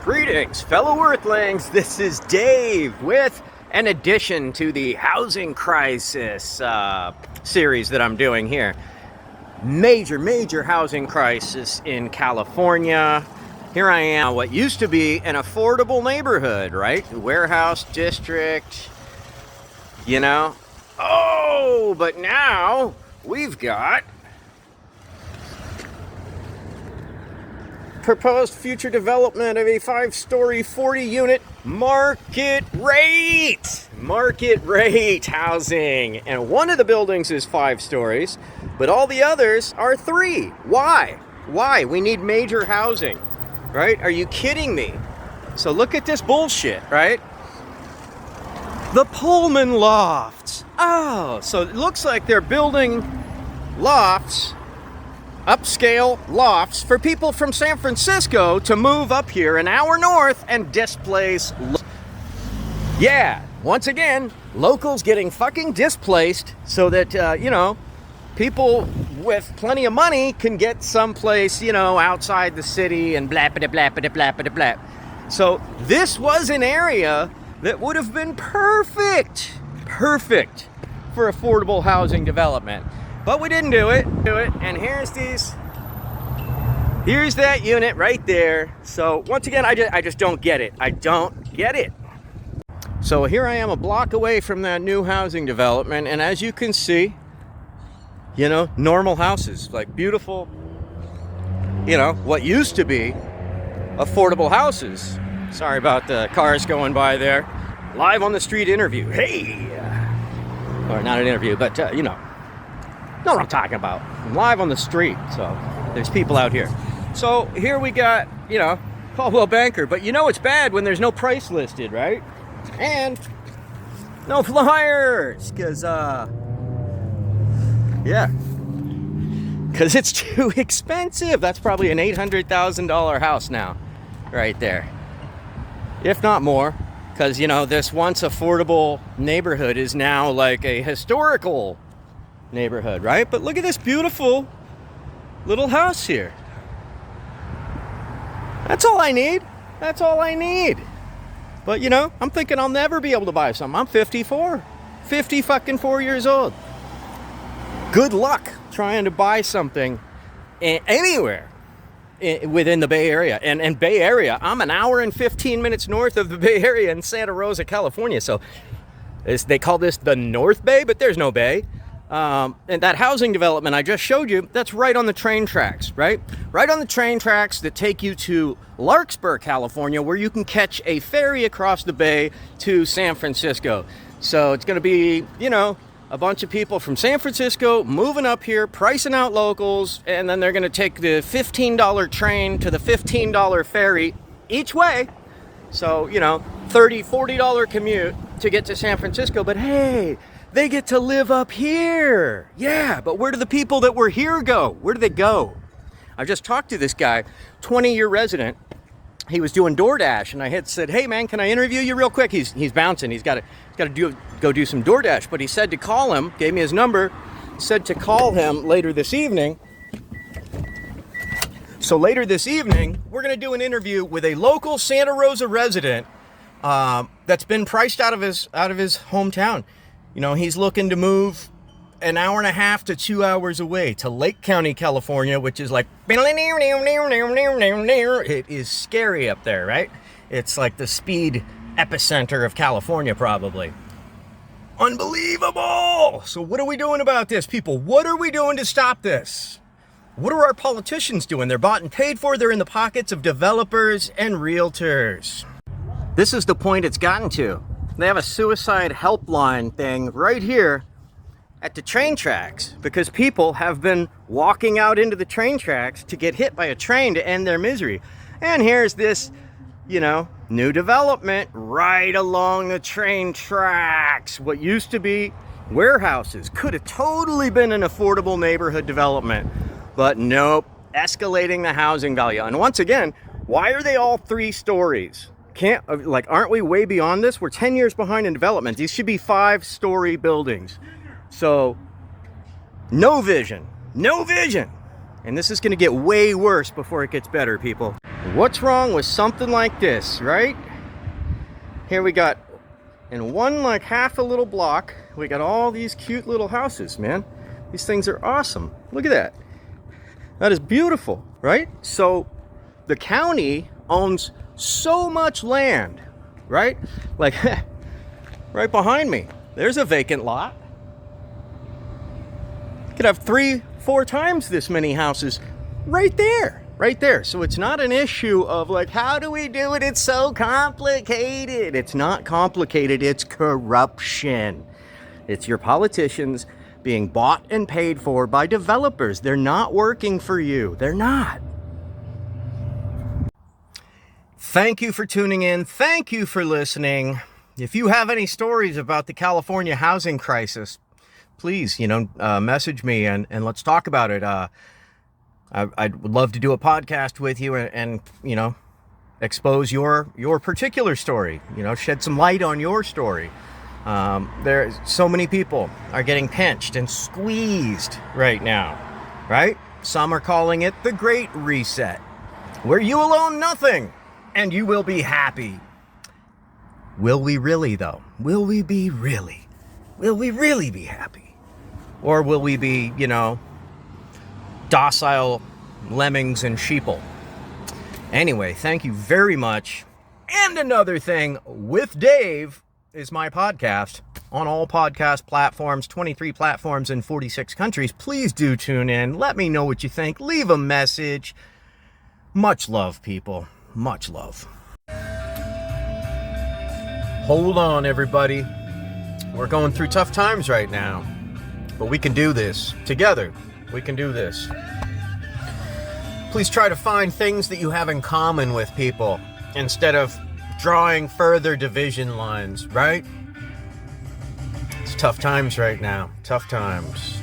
Greetings, fellow Earthlings. This is Dave with an addition to the housing crisis series that I'm doing here. Major housing crisis in California. Here I am, what used to be an affordable neighborhood, right? Warehouse district, you know. Oh, but now we've got proposed future development of a 5-story, 40-unit market rate housing. And one of the buildings is 5 stories, but all the others are 3. Why? We need major housing, right? Are you kidding me? So look at this bullshit, right? The Pullman lofts. Oh, so it looks like they're building lofts, upscale lofts for people from San Francisco to move up here an hour north and displace. Yeah, once again, locals getting fucking displaced so that, people with plenty of money can get someplace, outside the city and blah, blah, blah, blah, blah, blah, blah. So this was an area that would have been perfect for affordable housing development. But we didn't do it. And here's that unit right there. So once again, I just don't get it. I don't get it. So here I am a block away from that new housing development. And as you can see, normal houses, like beautiful, what used to be affordable houses. Sorry about the cars going by there. Live on the street interview. Hey! Or not an interview, but, know what I'm talking about. I'm live on the street, so there's people out here. So here we got, Caldwell Banker, but it's bad when there's no price listed, right? And no flyers, because it's too expensive. That's probably an $800,000 house now, right there, if not more, because this once affordable neighborhood is now like a historical neighborhood, right? But look at this beautiful little house here. That's all I need. But I'm thinking I'll never be able to buy something. I'm 54 years old. Good luck trying to buy something anywhere within the Bay Area. And Bay Area, I'm an hour and 15 minutes north of the Bay Area in Santa Rosa, California. So they call this the North Bay, but there's no bay. And that housing development I just showed you, that's right on the train tracks, right? Right on the train tracks that take you to Larkspur, California, where you can catch a ferry across the bay to San Francisco. So it's going to be, a bunch of people from San Francisco moving up here, pricing out locals, and then they're going to take the $15 train to the $15 ferry each way. So, $30, $40 commute to get to San Francisco. But hey, they get to live up here. Yeah, but where do the people that were here go? Where do they go? I just talked to this guy, 20-year resident. He was doing DoorDash, and I had said, "Hey man, can I interview you real quick?" He's bouncing. He's got to go do some DoorDash. But he said to call him. Gave me his number. Said to call him later this evening. So later this evening, we're going to do an interview with a local Santa Rosa resident that's been priced out of his hometown. He's looking to move an hour and a half to 2 hours away to Lake County, California, which is like, it is scary up there, right? It's like the speed epicenter of California, probably. Unbelievable! So what are we doing about this, people? What are we doing to stop this? What are our politicians doing? They're bought and paid for. They're in the pockets of developers and realtors. This is the point it's gotten to. They have a suicide helpline thing right here at the train tracks because people have been walking out into the train tracks to get hit by a train to end their misery. And here's this, new development right along the train tracks. What used to be warehouses could have totally been an affordable neighborhood development, but nope, escalating the housing value. And once again, why are they all 3 stories? Aren't we way beyond this? We're 10 years behind in development. These should be 5-story buildings. So no vision. And this is going to get way worse before it gets better, people. What's wrong with something like this, right? Here we got, in one like half a little block, we got all these cute little houses, man. These things are awesome. Look at that. That is beautiful, right? So the county owns so much land, right? Like right behind me, there's a vacant lot. You could have 3-4 times this many houses right there. So it's not an issue of like, how do we do it? It's so complicated. It's not complicated. It's corruption. It's your politicians being bought and paid for by developers. They're not working for you. They're not. Thank you for tuning in. Thank you for listening. If you have any stories about the California housing crisis, please, message me and let's talk about it. I'd love to do a podcast with you and expose your particular story, shed some light on your story. There, so many people are getting pinched and squeezed right now, right? Some are calling it the Great Reset, where you will own nothing and you will be happy. Will we really, though? Will we really be happy? Or will we be, docile lemmings and sheeple? Anyway, thank you very much. And another thing, With Dave is my podcast on all podcast platforms, 23 platforms in 46 countries. Please do tune in. Let me know what you think. Leave a message. Much love, people. Much love. Hold on, everybody. We're going through tough times right now, but we can do this together. We can do this. Please try to find things that you have in common with people instead of drawing further division lines, right? It's tough times right now. Tough times.